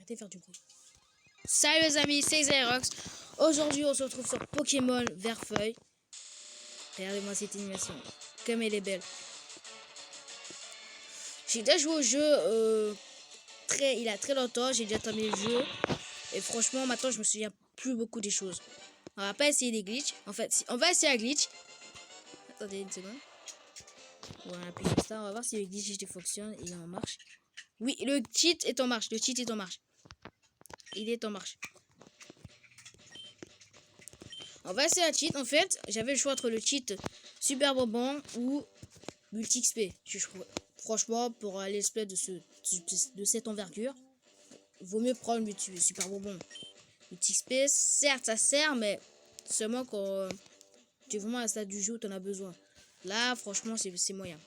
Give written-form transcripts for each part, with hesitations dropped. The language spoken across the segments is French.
Arrêtez de faire du bruit. Salut les amis, c'est Xerox. Aujourd'hui, on se retrouve sur Pokémon Vert-Feuille. Regardez-moi cette animation. Comme elle est belle. J'ai déjà joué au jeu il y a très longtemps. J'ai déjà terminé le jeu. Et franchement, maintenant, je me souviens plus beaucoup des choses. On va pas essayer des glitches. En fait, on va essayer un glitch. Attendez une seconde. Voilà, puis sur ça, on va voir si le glitch fonctionne. Il est en marche. Oui, le cheat est en marche. Le cheat est en marche. Il est en marche. On va essayer un cheat. En fait, j'avais le choix entre le cheat Super Bonbon ou Multi XP. Franchement, pour un let's play de cette envergure, vaut mieux prendre le Super Bonbon. Multi XP, certes, ça sert, mais seulement quand tu es vraiment à la stade du jeu où tu en as besoin. Là, franchement, c'est moyen.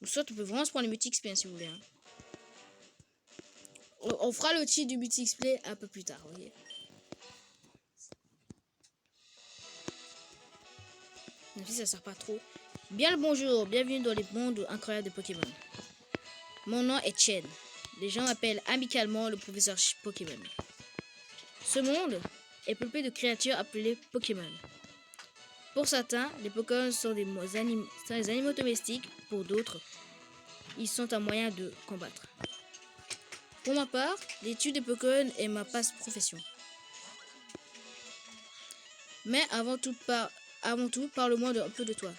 Ou soit tu peux vraiment se prendre le Multi XP hein, si vous voulez. Hein. On fera le cheat du Multi XP un peu plus tard, vous voyez. Même si ça sert pas trop. Bien le bonjour, bienvenue dans les mondes incroyables de Pokémon. Mon nom est Chen. Les gens m'appellent amicalement le professeur Pokémon. Ce monde est peuplé de créatures appelées Pokémon. Pour certains, les Pokémon sont des animaux domestiques. Pour d'autres, ils sont un moyen de combattre. Pour ma part, l'étude des Pokémon est ma profession. Mais avant tout, parle-moi un peu de toi.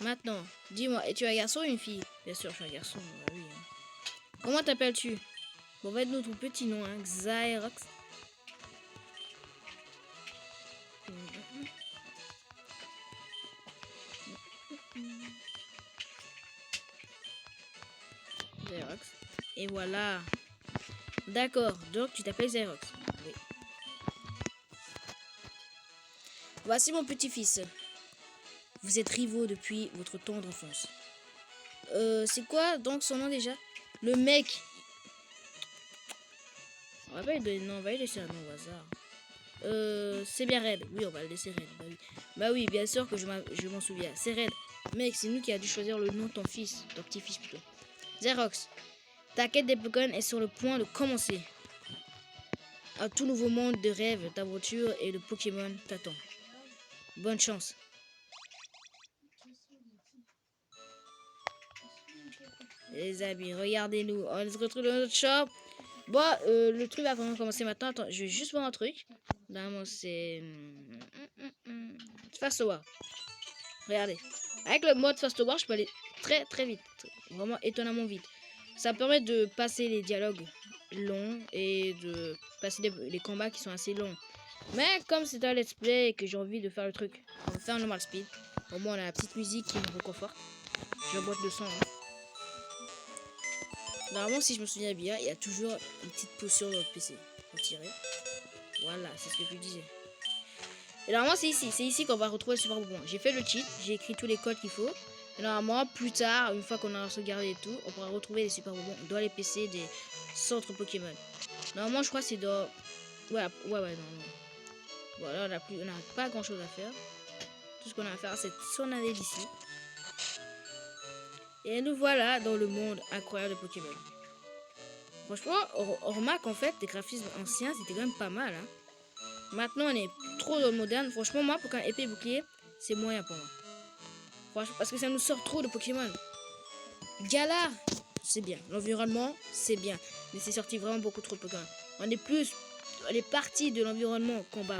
Maintenant, dis-moi, es-tu un garçon ou une fille? Bien sûr, je suis un garçon, oui. Comment t'appelles-tu? Bon, va être notre petit nom, hein, Xerox. Xerox. Et voilà. D'accord, donc tu t'appelles Xerox. Oui. Voici mon petit-fils. Vous êtes rivaux depuis votre tendre enfance. C'est quoi donc son nom déjà? Le mec. On va pas lui donner nom, on va lui laisser un nom au hasard. C'est bien Red. Oui, on va le laisser Red. Bah oui, bien sûr que je m'en souviens. C'est Red. Mec, c'est nous qui a dû choisir le nom de ton fils. Ton petit-fils plutôt. Xerox. Ta quête des Pokémon est sur le point de commencer. Un tout nouveau monde de rêves, d'aventure et de Pokémon t'attend. Bonne chance. Les amis, regardez-nous. On se retrouve dans notre shop. Bon, le truc va vraiment commencer maintenant. Attends, je vais juste voir un truc. Normalement, c'est... Fast War. Regardez. Avec le mode Fast War, je peux aller très très vite. Vraiment étonnamment vite. Ça permet de passer les dialogues longs et de passer les combats qui sont assez longs. Mais comme c'est un let's play et que j'ai envie de faire le truc, on va faire un normal speed. Au moins on a la petite musique qui me réconforte. J'emboîte le son. Hein. Normalement si je me souviens bien, il y a toujours une petite potion dans le PC. Pour tirer. Voilà, c'est ce que je disais. Et normalement c'est ici qu'on va retrouver le super bonbon. J'ai fait le cheat, j'ai écrit tous les codes qu'il faut. Et normalement plus tard, une fois qu'on aura sauvegardé et tout, on pourra retrouver les super bonbons dans les PC des centres Pokémon. Normalement je crois que c'est dans... Ouais, non. Voilà, on n'a pas grand chose à faire. Tout ce qu'on a à faire, c'est s'en aller d'ici. Et nous voilà dans le monde incroyable de Pokémon. Franchement, on remarque en fait, les graphismes anciens, c'était quand même pas mal. Hein. Maintenant, on est trop dans le moderne. Franchement, moi, Pokémon épée et bouclier, c'est moyen pour moi. Franchement, parce que ça nous sort trop de Pokémon. Galar, c'est bien. L'environnement, c'est bien. Mais c'est sorti vraiment beaucoup trop de Pokémon. On est parti de l'environnement combat.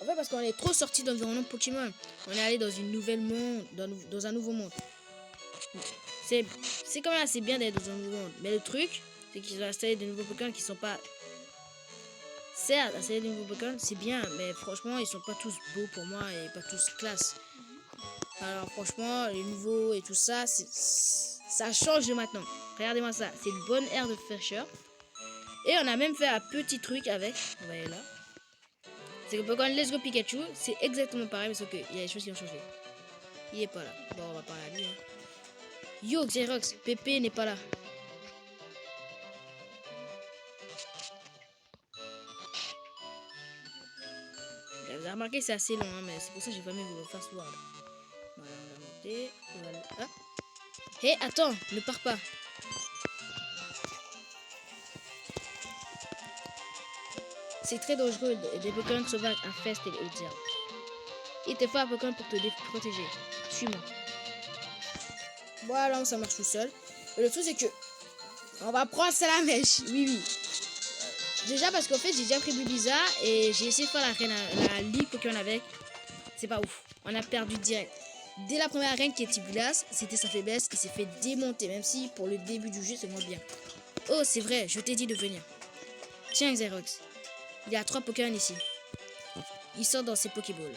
En fait, parce qu'on est trop sorti de l'environnement Pokémon. On est allé dans une nouvelle monde, dans un nouveau monde. C'est quand même assez bien d'être dans un nouveau monde. Mais le truc, c'est qu'ils ont installé des nouveaux Pokémon qui sont pas... Certes, installer des nouveaux Pokémon, c'est bien. Mais franchement, ils sont pas tous beaux pour moi et pas tous classe. Alors franchement, les nouveaux et tout ça, ça change de maintenant. Regardez-moi ça. C'est une bonne aire de fraîcheur. Et on a même fait un petit truc avec. On va aller là. C'est que Pokémon Let's Go Pikachu, c'est exactement pareil, mais sauf qu'il y a des choses qui ont changé. Il est pas là. Bon, on va parler à lui. Hein. Yo, Xerox, Pépé n'est pas là. Vous avez remarqué, c'est assez long, hein, mais c'est pour ça que j'ai pas mis le fast forward. Voilà, on va monter. Voilà. Ah. Hé, attends, ne pars pas. c'est très dangereux des Pokémon sauvages infestent les hautes herbes. Il te faut un Pokémon pour te protéger. Suis-moi. Voilà, ça marche tout seul. Et le truc, c'est que on va prendre Salamèche. Oui, oui. Déjà parce qu'en fait, j'ai déjà pris Bulbizarre et j'ai essayé de faire la ligue Pokémon avec. C'est pas ouf. On a perdu direct. Dès la première reine qui est Tibulas, c'était sa faiblesse. Il s'est fait démonter, même si pour le début du jeu, c'est moins bien. Oh, c'est vrai, je t'ai dit de venir. Tiens, Xerox. Il y a 3 Pokémon ici. Ils sont dans ces Pokéballs.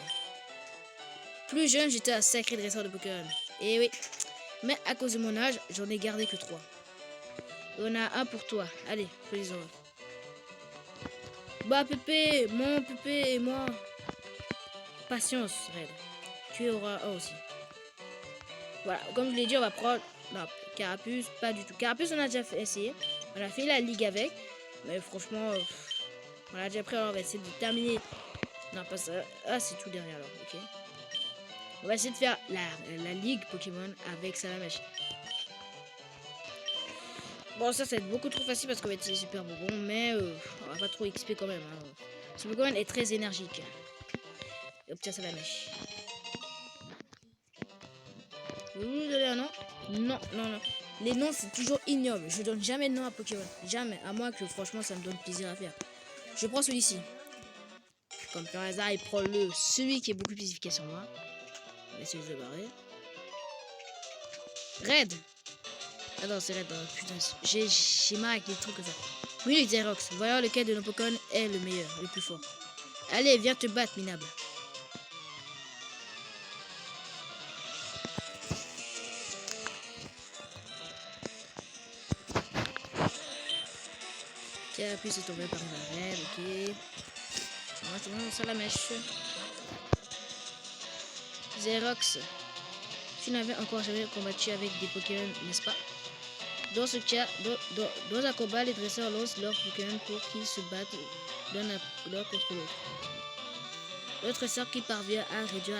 Plus jeune, j'étais un sacré dresseur de Pokémon. Eh oui. Mais à cause de mon âge, j'en ai gardé que 3. On a un pour toi. Allez, fais-les-en. Bah, Pépé, mon Pépé et moi. Patience, Red. Tu auras un aussi. Voilà, comme je l'ai dit, on va prendre... Non, Carapuce, pas du tout. Carapuce, on a déjà essayé. On a fait la ligue avec. Mais franchement, on l'a déjà pris. Alors on va essayer de terminer. Non, pas ça. Ah, c'est tout derrière alors, ok. On va essayer de faire la ligue Pokémon avec Salamèche. Bon, ça va être beaucoup trop facile parce qu'on va être super bon. Mais on va pas trop XP quand même. Hein. Ce Pokémon est très énergique. Et obtient Salamèche. Vous nous donnez un nom? Non, non, non. Les noms, c'est toujours ignoble. Je donne jamais de nom à Pokémon. Jamais. À moins que, franchement, ça me donne plaisir à faire. Je prends celui-ci. Comme par hasard, il prend celui qui est beaucoup plus efficace sur moi. On va essayer de le barrer. Red. Ah non, c'est Red. Putain, j'ai marre avec les trucs comme ça. Oui, le Xerox. Voyons lequel de nos Pokémon est le meilleur, le plus fort. Allez, viens te battre, minable. Tiens, puis c'est tombé par une Red, ok. Moi, c'est bon, ça la mèche. Xerox. Tu n'avais encore jamais combattu avec des Pokémon, n'est-ce pas? Dans ce cas, dans un combat, les dresseurs lancent leurs Pokémon pour qu'ils se battent l'un contre l'autre. Le dresseur qui parvient à réduire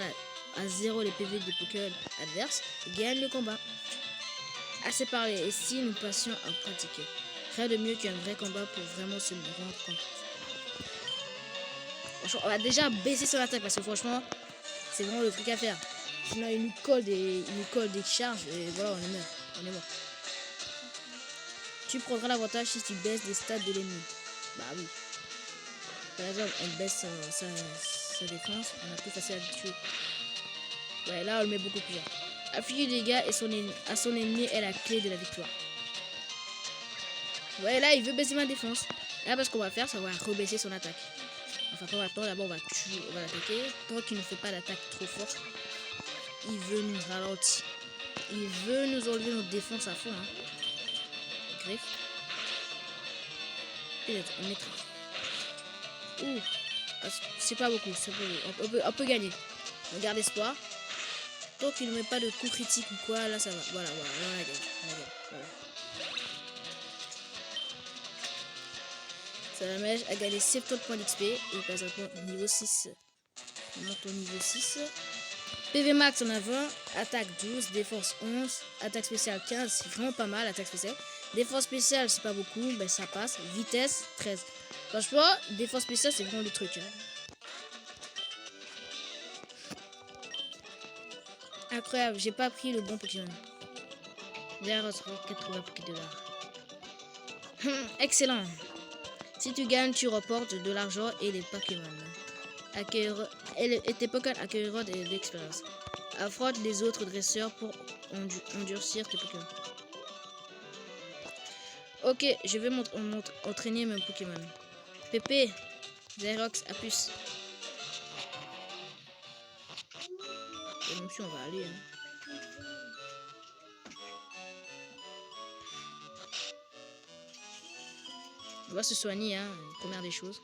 à 0 les PV des Pokémon adverses gagne le combat. Assez parlé, et si nous passions à pratiquer? Rien de mieux qu'un vrai combat pour vraiment se rendre compte. Franchement, on va déjà baisser son attaque parce que franchement, c'est vraiment le truc à faire. Sinon, il nous colle des charges et voilà, on est mort. On est mort. Tu prendras l'avantage si tu baisses les stats de l'ennemi. Bah oui. Par exemple, on baisse sa défense, on a plus facile à le tuer. Ouais, là, on le met beaucoup plus cher. Afficher des dégâts à son ennemi est la clé de la victoire. Ouais, là, il veut baisser ma défense. Là, parce qu'on va faire, ça va rebaisser son attaque. Enfin, pas maintenant, d'abord, on va l'attaquer. Tant qu'il ne fait pas d'attaque trop forte, il veut nous ralentir. Il veut nous enlever notre défense à fond. Hein. Griffe. Peut-être, on mettra. Ouh, c'est pas beaucoup. On peut gagner. On garde espoir. Tant qu'il ne met pas de coup critique ou quoi, là ça va. Voilà, là on a gagné. Voilà. Salamèche a gagné 70 points d'XP et passe maintenant niveau 6. On monte au niveau 6. PV max on a 20, attaque 12, défense 11, attaque spéciale 15, c'est vraiment pas mal, attaque spéciale. Défense spéciale c'est pas beaucoup, ben ça passe. Vitesse 13. Franchement, défense spéciale c'est vraiment le truc. Hein. Incroyable, j'ai pas pris le bon Pokémon. D'ailleurs, 80 $. Excellent. Si tu gagnes, tu reportes de l'argent et les Pokémon. Et tes Pokémon accueilleront de l'expérience. Affronte les autres dresseurs pour endurcir tes Pokémon. Ok, je vais entraîner mes Pokémon. Pépé, Xerox, à plus. Et même si on va aller. Hein. On va se soigner, hein, première des choses.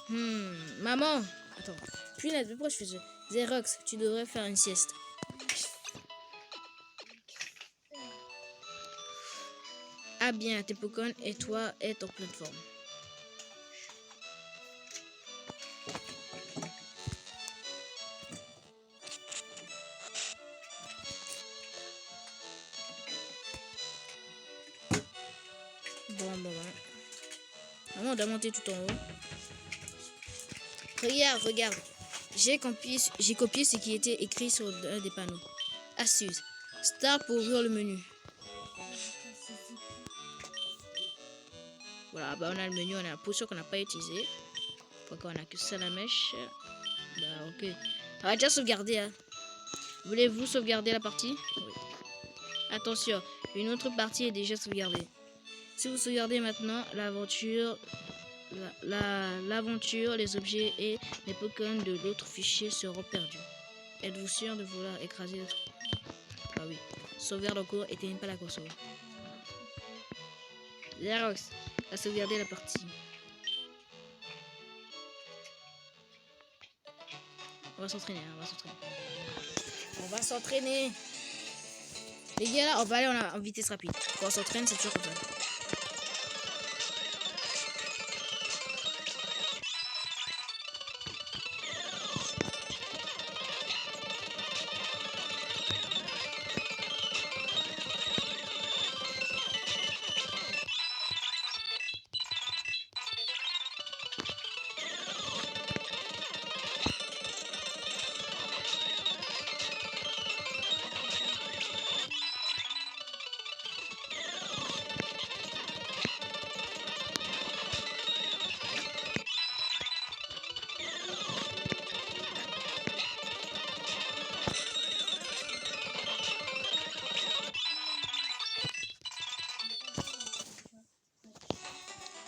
Maman. Attends. Punaise, pourquoi je fais ça? Xerox, tu devrais faire une sieste. Ah bien, tes Pokémon et toi êtes en pleine forme. Bon. Vraiment, on doit monter tout en haut. Regarde. J'ai copié ce qui était écrit sur un des panneaux. Astuce. Start pour ouvrir le menu. Voilà, bah on a le menu, on a la potion qu'on n'a pas utilisée. Pourquoi on a que ça la mèche. Bah ok. On va déjà sauvegarder. Hein. Voulez-vous sauvegarder la partie? Oui. Attention, une autre partie est déjà sauvegardée. Si vous sauvegardez maintenant, l'aventure, les objets et les Pokémon de l'autre fichier seront perdus. Êtes-vous sûr de vouloir écraser l'autre? Ah oui. Sauvegarde en cours, éteignez pas la console. Xerox a sauvegardé la partie. On va s'entraîner, On va s'entraîner. Les gars, là, on va aller en vitesse rapide. Quand on s'entraîne, c'est toujours comme ça.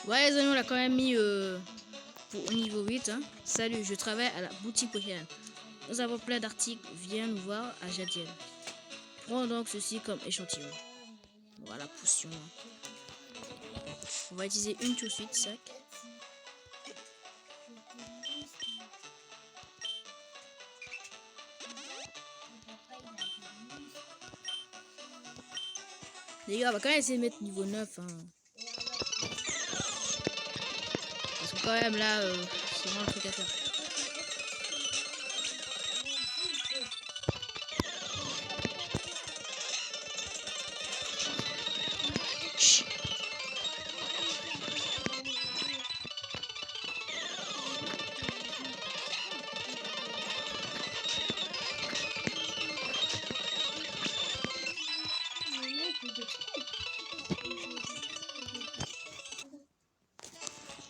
Ouais les amis, on l'a quand même mis au niveau 8. Hein. Salut, je travaille à la boutique Pokémon. Nous avons plein d'articles, viens nous voir à Jadiel. Prends donc ceci comme échantillon. Voilà, potion. On va utiliser une tout de suite, sac. Les gars, on va quand même essayer de mettre niveau 9. Hein. Parce que quand même là, c'est vraiment le truc à faire. Chut.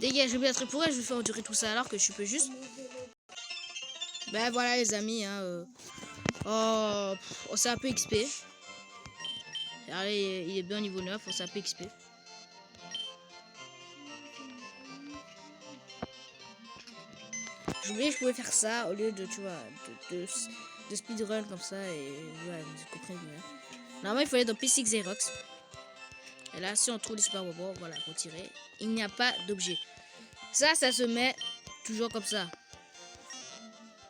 Dégage, je vais être pour elle, je vais faire durer tout ça alors que je peux juste. Ben voilà les amis, hein, oh, c'est un peu XP. Allez, il est bien niveau 9, c'est un peu XP. J'ai oublié que je pouvais faire ça au lieu de, tu vois, de speedrun comme ça et voilà, vous comprenez bien. Normalement, il faut aller dans PC Xerox. Et là, si on trouve les super bonbons, voilà, retirer. Il n'y a pas d'objet. Ça se met toujours comme ça.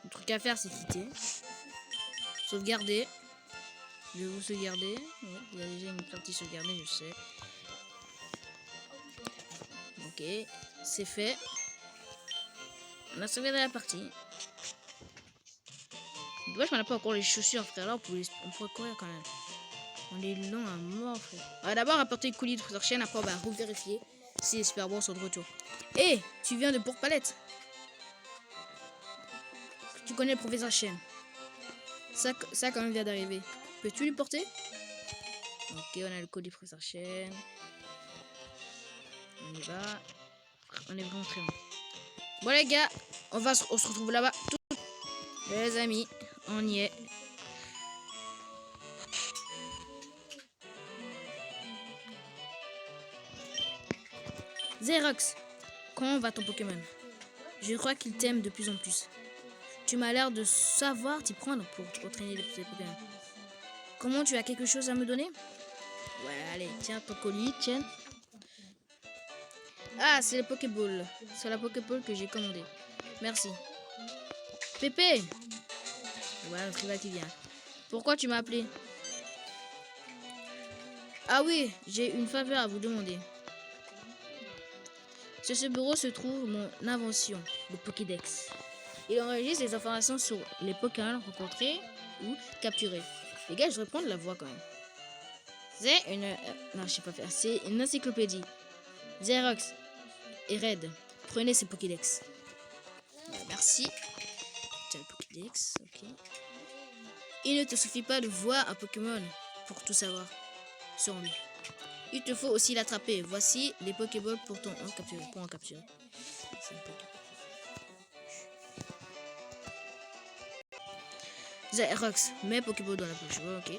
Le truc à faire, c'est quitter. Sauvegarder. Je vais vous sauvegarder. Ouais, il y a déjà une partie sauvegardée, je sais. Ok, c'est fait. On a sauvegardé la partie. Dommage qu'on n'a pas encore les chaussures, frère. Là, on pourrait courir quand même. On est lent à mort, frère. On va d'abord apporter le colis de Professeur Chaîne. Après, on va revérifier si les super bons sont de retour. Hé, tu viens de Bourg-Palette. Tu connais le Professeur Chaîne. Ça quand même vient d'arriver. Peux-tu lui porter? Ok, on a le colis du Professeur Chaîne. On y va. On est vraiment très loin. Bon les gars, on se retrouve là-bas. Les amis, on y est. Xerox, comment va ton Pokémon? Je crois qu'il t'aime de plus en plus. Tu m'as l'air de savoir t'y prendre pour entraîner les petits Pokémon. Comment, tu as quelque chose à me donner? Ouais, allez, tiens ton colis, tiens. Ah, c'est le Pokéball. C'est la Pokéball que j'ai commandée. Merci. Pépé! Voilà, notre rival qui vient. Pourquoi tu m'as appelé? Ah oui, j'ai une faveur à vous demander. Sur ce bureau se trouve mon invention, le Pokédex. Il enregistre les informations sur les Pokémon rencontrés ou capturés. Les gars, je vais prendre la voix quand même. C'est une... non, je sais pas faire. C'est une encyclopédie. Xerox, et Red. Prenez ces Pokédex. Merci. Tiens, le Pokédex, ok. Il ne te suffit pas de voir un Pokémon pour tout savoir sur lui. Il te faut aussi l'attraper. Voici les Pokéballs pour en capturer. Xerox, mets Pokéball dans la poche. Ok.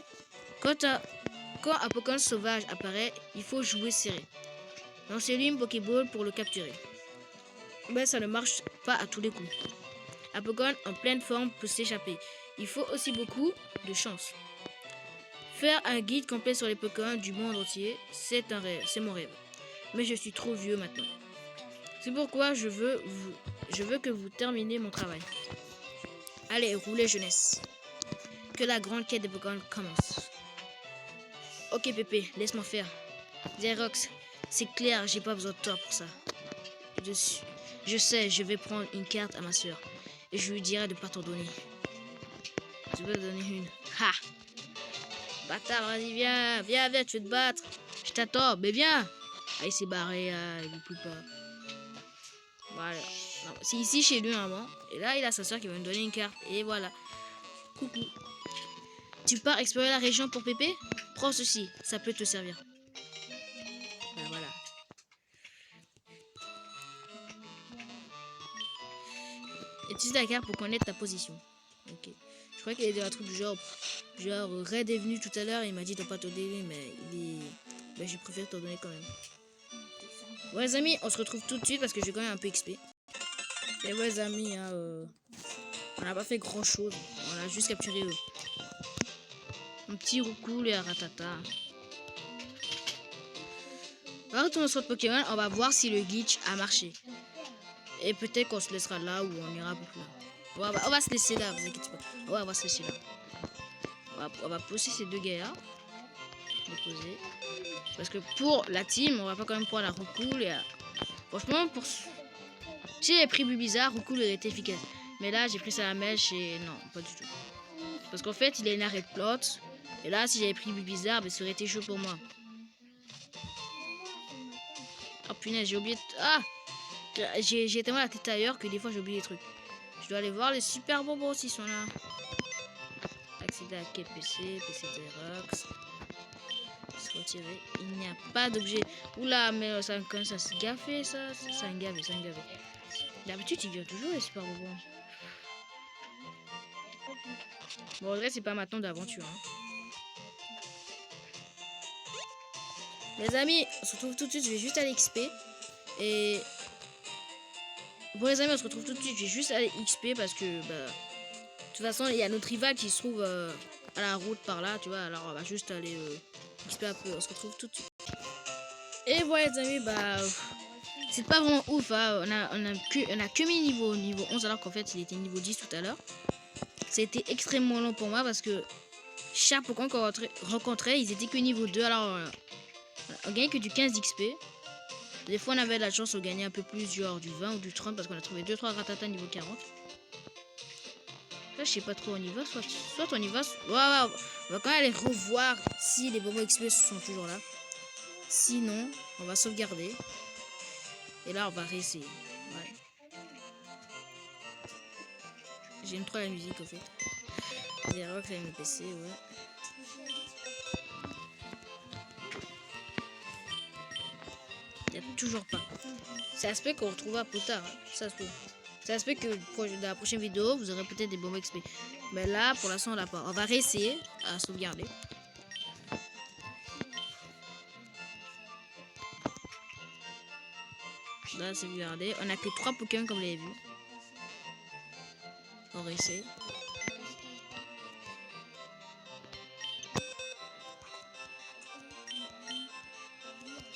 Quand un Pokémon sauvage apparaît, il faut jouer serré. Lancez-lui une Pokéball pour le capturer. Mais ça ne marche pas à tous les coups. Un Pokémon en pleine forme peut s'échapper. Il faut aussi beaucoup de chance. Faire un guide complet sur les Pokémon du monde entier, c'est mon rêve. Mais je suis trop vieux maintenant. C'est pourquoi je veux que vous terminiez mon travail. Allez, roulez jeunesse. Que la grande quête des Pokémon commence. Ok Pépé, laisse-moi faire. Xerox, c'est clair, j'ai pas besoin de toi pour ça. Je sais, je vais prendre une carte à ma soeur. Et je lui dirai de pas t'en donner. Je vais te donner une. Ha! Bâtard, vas-y, viens, tu veux te battre. Je t'attends, mais viens. Ah, il s'est barré, il veut plus pas. Voilà. C'est ici chez lui normalement. Et là, il a sa soeur qui va me donner une carte. Et voilà. Coucou. Tu pars explorer la région pour Pépé? Prends ceci, ça peut te servir. Ben, voilà. Utilise la carte pour connaître ta position. Ok. Je crois qu'il est dans un truc du genre Red est venu tout à l'heure, il m'a dit de pas te donner, mais ben, je préfère t'en donner quand même. Ouais les amis, on se retrouve tout de suite parce que j'ai quand même un peu XP. Et ouais les amis, hein, on n'a pas fait grand chose. On a juste capturé un petit Roucoule et un Ratata. On va retourner sur le Pokémon, on va voir si le glitch a marché. Et peut-être qu'on se laissera là ou on ira un peu plus là. On va se laisser là, vous inquiétez pas. Ouais, on va se laisser là. On va poser ces deux gars là. Déposer. Parce que pour la team, on va pas quand même prendre la Roucoule et franchement, pour si j'avais pris Bulbizarre, Roucoule aurait été efficace. Mais là, j'ai pris ça à la mèche et non, pas du tout. Parce qu'en fait, il a une arrêt de plot. Et là, si j'avais pris Bulbizarre, ben, ça aurait été chaud pour moi. Oh punaise, j'ai oublié. Ah! J'ai tellement la tête ailleurs que des fois j'ai oublié des trucs. Je dois aller voir les super bonbons s'ils sont là. Accéder à quel PC? PC Xerox. Se retirer. Il n'y a pas d'objet. Oula, mais ça commence à se gaffer ça. C'est un gavé, c'est un gavé. D'habitude, il vient toujours les super bonbons. Bon, en vrai, c'est pas maintenant d'aventure. Hein. Les amis, on se retrouve tout de suite. Je vais juste aller XP. Et bon, les amis, on se retrouve tout de suite. Je vais juste aller XP parce que, bah, de toute façon, il y a notre rival qui se trouve à la route par là, tu vois. Alors, on va juste aller XP un peu. On se retrouve tout de suite. Et voilà, les amis, bah, c'est pas vraiment ouf. Hein. On a que mis niveau 11, alors qu'en fait, il était niveau 10 tout à l'heure. C'était extrêmement long pour moi parce que chaque Pokémon qu'on rencontrait, ils étaient que niveau 2. Alors, on gagnait que du 15 XP. Des fois, on avait de la chance, on gagnait un peu plus, genre du 20 ou du 30 parce qu'on a trouvé 2-3 Ratata niveau 40. Là, je sais pas trop, on y va, soit on y va. Ouais, on va quand même aller revoir si les bonbons XP sont toujours là. Sinon, on va sauvegarder. Et là, on va réessayer. Ouais. J'aime trop la musique, en fait. Xerox avec mon PC, ouais. Il n'y a toujours pas. Ça se peut qu'on retrouvera plus tard. Hein. Ça se peut. Ça se peut que dans la prochaine vidéo, vous aurez peut-être des bonbons XP. Mais là, pour l'instant, on l'a pas. On va réessayer à sauvegarder. Là, sauvegarder. On a que 3 Pokémon comme vous l'avez vu. On réessaye.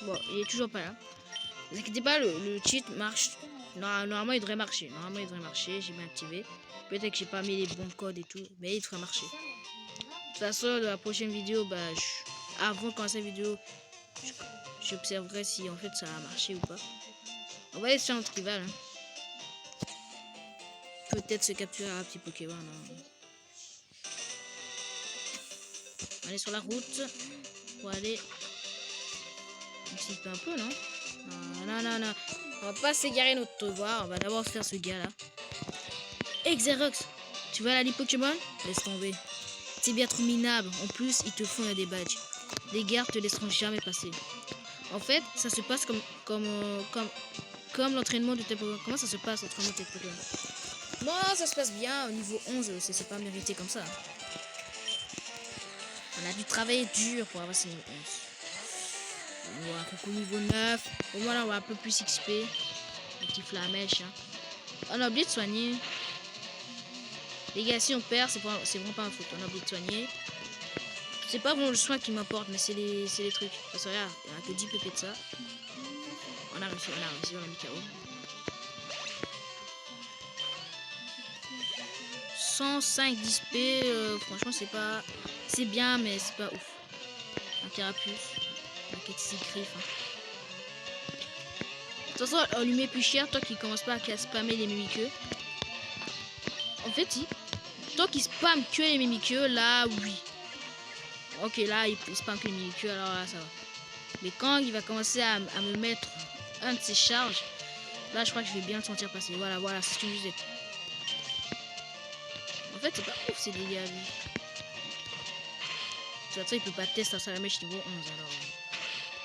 Bon, il est toujours pas là. Ne vous inquiétez pas, le cheat marche. Normalement, il devrait marcher. J'ai bien activé. Peut-être que j'ai pas mis les bons codes et tout, mais il devrait marcher. De toute façon, dans la prochaine vidéo, bah, avant de commencer la vidéo, j'observerai si en fait ça a marché ou pas. On va laisser notre rival. Hein. Peut-être se capturer un petit Pokémon. Hein. On est sur la route pour aller un petit peu non? Non, non, non. On va pas s'égarer notre devoir. On va d'abord faire ce gars-là. Xerox, tu vois la ligue Pokémon? Laisse tomber. C'est bien trop minable. En plus, ils te font des badges. Les gardes te laisseront jamais passer. En fait, ça se passe comme l'entraînement de tes Pokémon. Comment ça se passe, l'entraînement de tes Pokémon? Non, ça se passe bien. Au niveau 11, c'est pas mérité comme ça. On a dû travailler dur pour avoir ce niveau 11. Voilà, coucou niveau 9. Au moins, là, on va un peu plus XP. Un petit flamèche. Hein. On a oublié de soigner. Les gars, si on perd, c'est vraiment pas un faute. On a oublié de soigner. C'est pas vraiment le soin qui m'importe, mais c'est les trucs. Parce que regarde, il n'y a que 10 pp de ça. On a réussi, on a mis KO. 105 d'XP, franchement c'est bien, mais c'est pas ouf. Un carapuce, un Kexi griffe. Hein. De toute façon, on lui met plus cher, tant qu'il commence pas à spammer les mimiqueux. En fait, si. Tant qu'il spamme que les mimiqueux, là, oui. Ok, là, il spamme que les mimiqueux, alors là, ça va. Mais quand il va commencer à me mettre un de ses charges, là, je crois que je vais bien le sentir passer. Voilà, c'est ce que je disais. En fait, c'est pas ouf ces dégâts, lui. De toute façon, il peut pas tester un salamèche niveau 11, alors.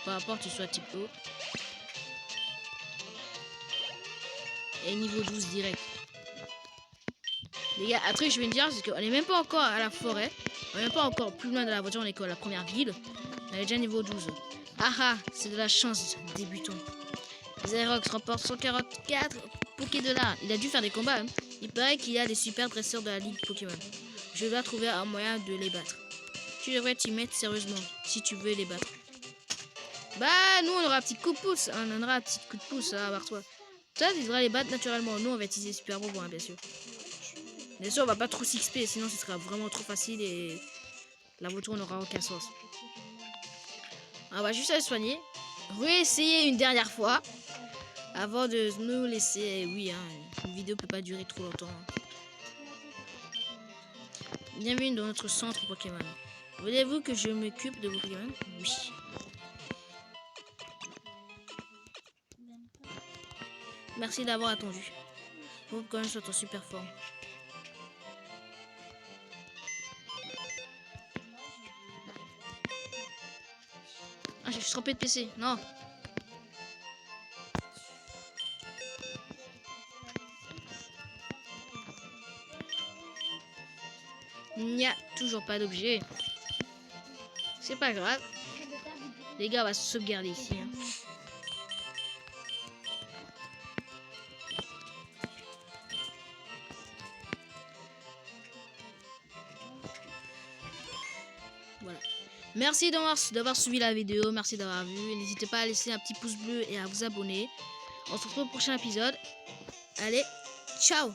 Par rapport tu sois type O. Et niveau 12 direct. Les gars, après, je vais me dire, c'est qu'on est même pas encore à la forêt. On est même pas encore plus loin de la voiture, on est qu'à la première ville. On est déjà niveau 12. Ah, c'est de la chance, débutant. Xerox remporte 144 Pokédollars. Il a dû faire des combats. Hein. Il paraît qu'il y a des super dresseurs de la ligue Pokémon. Je dois trouver un moyen de les battre. Tu devrais t'y mettre sérieusement si tu veux les battre. Bah, nous on aura un petit coup de pouce. On aura un petit coup de pouce à voir toi. Toi, tu devrais les battre naturellement. Nous, on va utiliser super bonbon, hein, bien sûr. Bien sûr, on va pas trop s'XP, sinon ce sera vraiment trop facile et la voiture n'aura aucun sens. On va juste aller soigner. Réessayer une dernière fois. Avant de nous laisser, oui, hein, une vidéo peut pas durer trop longtemps. Bienvenue dans notre centre Pokémon. Voulez-vous que je m'occupe de vos Pokémon? Oui. Merci d'avoir attendu. Vos Pokémon sont en super forme. Ah, je suis trompé de PC. Non. Il n'y a toujours pas d'objet. C'est pas grave. Les gars, on va se sauvegarder ici. Hein. Voilà. Merci d'avoir suivi la vidéo. Merci d'avoir vu. N'hésitez pas à laisser un petit pouce bleu et à vous abonner. On se retrouve au prochain épisode. Allez, ciao!